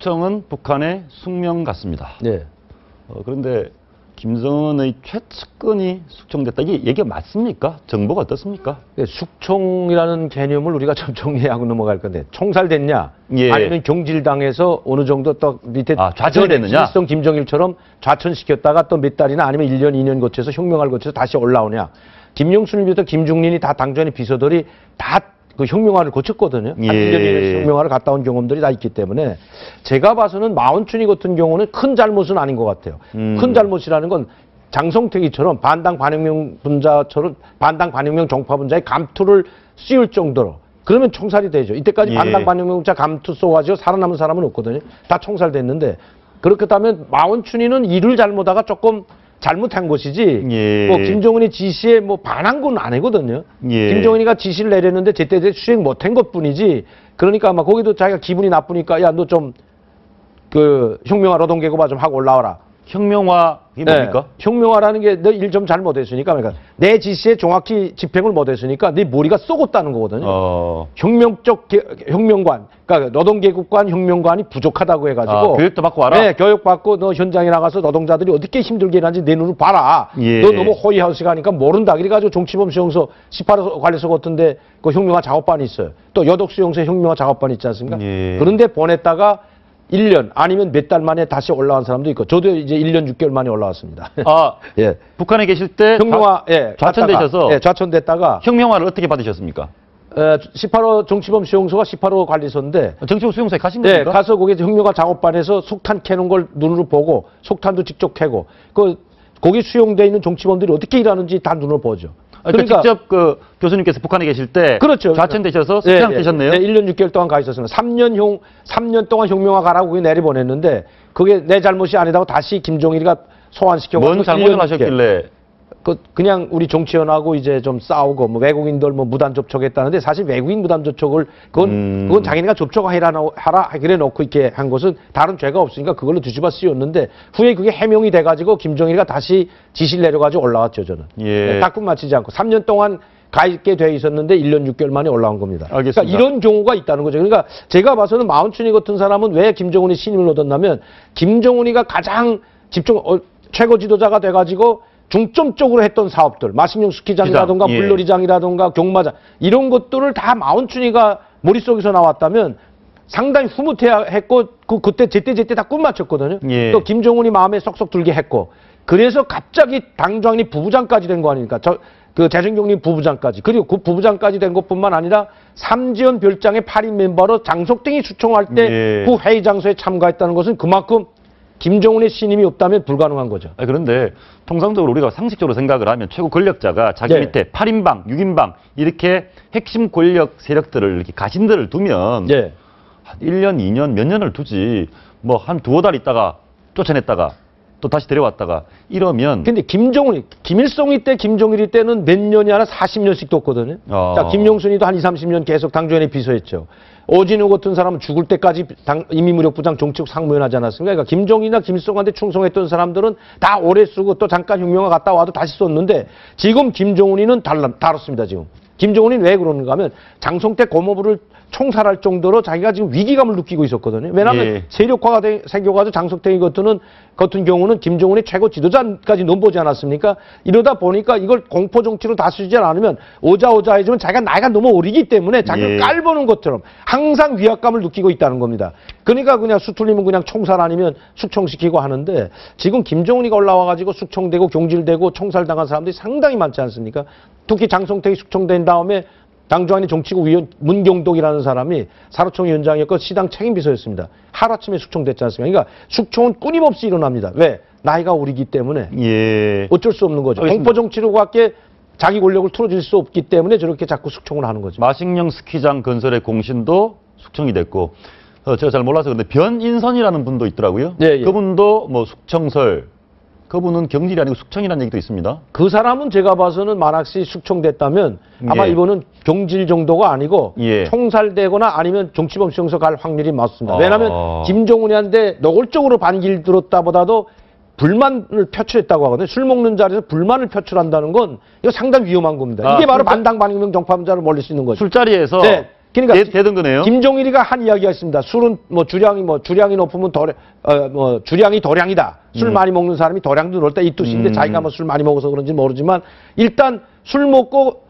숙청은 북한의 숙명 같습니다. 네. 그런데 김정은의 최측근이 숙청됐다. 이게 얘기가 맞습니까? 정보가 어떻습니까? 네, 숙청이라는 개념을 우리가 좀 정리하고 넘어갈 건데 총살됐냐? 예. 아니면 경질당해서 어느 정도 또 밑에 좌천됐느냐? 김일성, 김정일처럼 좌천시켰다가 또 몇 달이나 아니면 1년, 2년 거쳐서 혁명을 거쳐서 다시 올라오냐? 김영순을 비롯해 김중린이 다 당전의 비서들이 다 그 혁명화를 거쳤거든요. 한 1년 이내에 혁명화를 갔다 온 경험들이 다 있기 때문에 제가 봐서는 마원춘이 같은 경우는 큰 잘못은 아닌 것 같아요. 큰 잘못이라는 건 장성택이처럼 반당 반혁명 분자처럼 반당 반혁명 정파 분자의 감투를 씌울 정도로 그러면 총살이 되죠. 이때까지 반당 반혁명 분자 감투 쏘가지고 살아남은 사람은 없거든요. 다 총살됐는데 그렇다면 마원춘이는 일을 잘못하다가 조금 잘못한 것이지, 뭐, 김정은이 지시에 뭐 반한 건 아니거든요. 김정은이가 지시를 내렸는데 제때 수행 못한 것 뿐이지, 그러니까 아마 거기도 자기가 기분이 나쁘니까, 야, 너 좀, 혁명화 노동계급화 좀 하고 올라와라. 혁명화, 이게 뭡니까? 혁명화라는 게 너 일 좀 잘 못했으니까, 그러니까 내 지시에 정확히 집행을 못했으니까 네 머리가 썩었다는 거거든요. 혁명적 혁명관, 그러니까 노동계급관 혁명관이 부족하다고 해가지고 교육도 받고 와라. 네, 교육받고 너 현장에 나가서 노동자들이 어떻게 힘들게 일하는지 내 눈으로 봐라. 너 너무 호의하시가니까 모른다. 그래가지고 정치범 수용소 18호 관리소 같은데 그 혁명화 작업반이 있어요. 또 여덕 수용소에 혁명화 작업반이 있지 않습니까? 그런데 보냈다가 1년 아니면 몇 달 만에 다시 올라온 사람도 있고 저도 이제 1년 6개월 만에 올라왔습니다. 북한에 계실 때 혁명화 좌천되셔서 좌천됐다가 혁명화를 어떻게 받으셨습니까? 18호 정치범 수용소가 18호 관리소인데 정치범 수용소에 가신 겁니까? 네, 가서 거기 혁명화 작업반에서 속탄 캐는 걸 눈으로 보고 속탄도 직접 캐고 거기 수용돼 있는 정치범들이 어떻게 일하는지 다 눈으로 보죠. 그러니까 직접 교수님께서 북한에 계실 때 그렇죠. 좌천되셔서 수양되셨네요. 네, 1년 6개월 동안 가 있었습니다. 3년 동안 혁명화 가라고 그게 내려보냈는데 그게 내 잘못이 아니다고 다시 김종일이가 소환시켜서 뭔 잘못을 하셨길래? 그냥 우리 정치원하고 이제 좀 싸우고 뭐 외국인들 뭐 무단 접촉했다는데 사실 외국인 무단 접촉을 그건 자기네가 접촉하라 그래 놓고 이렇게 한 것은 다른 죄가 없으니까 그걸로 뒤집어 씌웠는데 후에 그게 해명이 돼가지고 김정일이가 다시 지시를 내려가지고 올라왔죠 저는. 네, 딱품 맞히지 않고 3년 동안 가 있게 돼 있었는데 1년 6개월 만에 올라온 겁니다. 알겠습니다. 그러니까 이런 경우가 있다는 거죠. 그러니까 제가 봐서는 마원춘이 같은 사람은 왜 김정은이 신임을 얻었냐면 김정은이가 가장 최고 지도자가 돼가지고 중점적으로 했던 사업들, 마식령 스키장이라든가 물놀이장이라든가 경마장 이런 것들을 다 마원춘이가 머릿속에서 나왔다면 상당히 흐뭇해했고 그때 제때 다 꿈 맞췄거든요. 또 김정은이 마음에 쏙쏙 들게 했고 그래서 갑자기 당장이 부부장까지 된 거 아닙니까? 재생경리 부부장까지 그리고 그 부부장까지 된 것뿐만 아니라 삼지연 별장의 8인 멤버로 장석등이 수청할 때 그 회의 장소에 참가했다는 것은 그만큼 김정은의 신임이 없다면 불가능한 거죠. 그런데 통상적으로 우리가 상식적으로 생각을 하면 최고 권력자가 자기 밑에 8인방, 6인방 이렇게 핵심 권력 세력들을 이렇게 가신들을 두면 한 1년, 2년, 몇 년을 두지 뭐 한 두어 달 있다가 쫓아냈다가 또 다시 데려왔다가 이러면 근데 김일성이 때 김정일이 때는 몇 년이 아니라 40년씩 뒀거든요. 자, 김영순이도 한 20, 30년 계속 당주연에 비서했죠. 오진우 같은 사람은 죽을 때까지 인민무력부장 정치국 상무위원 하지 않았습니까? 그러니까 김정일이나 김일성한테 충성했던 사람들은 다 오래 쓰고 또 잠깐 혁명화 갔다 와도 다시 썼는데 지금 김정은이는 다릅니다, 지금. 김정은이는 왜 그러는가 하면 장성택 고모부를 총살할 정도로 자기가 지금 위기감을 느끼고 있었거든요. 왜냐하면 세력화가 생겨가지고 장성택이 같은 경우는 김정은의 최고 지도자까지 넘보지 않았습니까? 이러다 보니까 이걸 공포 정치로 다스리지 않으면 오자오자해지면 자기가 나이가 너무 어리기 때문에 자기를 깔보는 것처럼 항상 위압감을 느끼고 있다는 겁니다. 그러니까 그냥 수틀리면 그냥 총살 아니면 숙청시키고 하는데 지금 김정은이가 올라와가지고 숙청되고 경질되고 총살당한 사람들이 상당히 많지 않습니까? 특히 장성택이 숙청된 다음에 당주안의 정치국 위원 문경덕이라는 사람이 사로총 위원장이었고 시당 책임비서였습니다. 하루아침에 숙청됐지 않습니까? 그러니까 숙청은 끊임없이 일어납니다. 왜? 나이가 어리기 때문에 어쩔 수 없는 거죠. 공포 정치로밖에 자기 권력을 틀어줄 수 없기 때문에 저렇게 자꾸 숙청을 하는 거죠. 마식령 스키장 건설의 공신도 숙청이 됐고 제가 잘 몰라서 그런데 변인선이라는 분도 있더라고요. 그분도 뭐 숙청설 그분은 경질이 아니고 숙청이라는 얘기도 있습니다. 그 사람은 제가 봐서는 만약시 숙청됐다면 아마 이번은 경질 정도가 아니고 총살되거나 아니면 정치범 수용소 갈 확률이 많습니다. 왜냐하면 김정은이한테 노골적으로 반기를 들었다 보다도 불만을 표출했다고 하거든요. 술 먹는 자리에서 불만을 표출한다는 건 이거 상당히 위험한 겁니다. 이게 바로 반당 반혁명 정파분자를 몰릴 수 있는 거죠. 술자리에서 그러니까 되던 거네요. 김종일이가 한 이야기가 있습니다. 술은 뭐 주량이 높으면 주량이 도량이다. 술 많이 먹는 사람이 도량도 넓다 이 뜻인데 자기가 뭐 술 많이 먹어서 그런지 모르지만 일단 술 먹고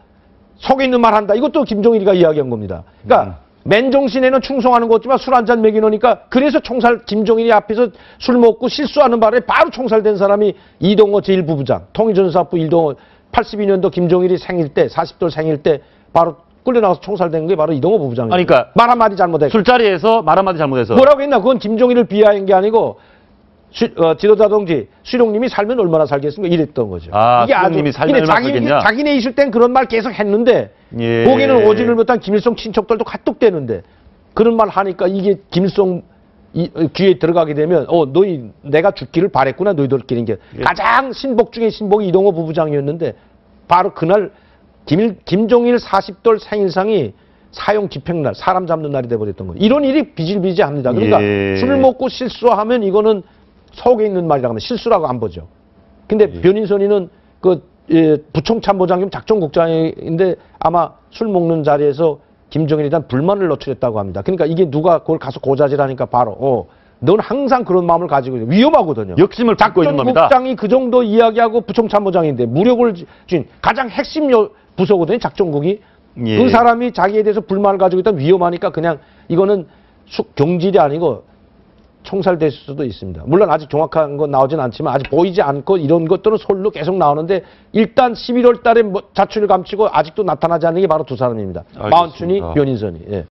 속에 있는 말 한다. 이것도 김종일이가 이야기한 겁니다. 그러니까 맨정신에는 충성하는 거지만 술 한 잔 먹이놓으니까 그래서 총살 김종일이 앞에서 술 먹고 실수하는 바람에 바로 총살된 사람이 이동호 제1부부장, 통일전사부 이동호 82년도 김종일이 생일 때 40돌 생일 때 바로 끌려나가서 총살된 게 바로 이동호 부부장이에요. 그러니까 말 한마디 잘못했고. 술자리에서 말 한마디 잘못해서. 뭐라고 했나? 그건 김종일을 비하한 게 아니고 지도자 동지 수룡님이 살면 얼마나 살겠습니까? 이랬던 거죠. 아, 수룡님이 살면 얼마나 살겠냐? 자기네 있을 땐 그런 말 계속 했는데 예. 거기는 오지를 못한 김일성 친척들도 카톡대는데 그런 말 하니까 이게 김일성 귀에 들어가게 되면 너희 내가 죽기를 바랬구나 너희들끼리 게 가장 신복 중에 신복이 이동호 부부장이었는데 바로 그날 김종일 40돌 생일상이 사형 집행날 사람 잡는 날이 돼버렸던 거예요. 이런 일이 비질비질합니다. 그러니까 예. 술 먹고 실수하면 이거는 속에 있는 말이라고 하면 실수라고 안 보죠. 근데 변인선이는 부총참모장 겸 작전국장인데 아마 술 먹는 자리에서 김정일에 대한 불만을 노출했다고 합니다. 그러니까 이게 누가 그걸 가서 고자질하니까 바로 넌 항상 그런 마음을 가지고 있는 위험하거든요. 욕심을 갖고 있는 겁니다. 작전국장이 그 정도 이야기하고 부총참모장인데 무력을 쥔 가장 핵심 부서거든요. 작전국이. 예. 그 사람이 자기에 대해서 불만을 가지고 있다면 위험하니까 그냥 이거는 경질이 아니고 총살될 수도 있습니다. 물론 아직 정확한 건 나오진 않지만 아직 보이지 않고 이런 것들은 솔로 계속 나오는데 일단 11월 달에 자취를 감추고 아직도 나타나지 않는 게 바로 두 사람입니다. 알겠습니다. 마운춘이, 변인선이. 예.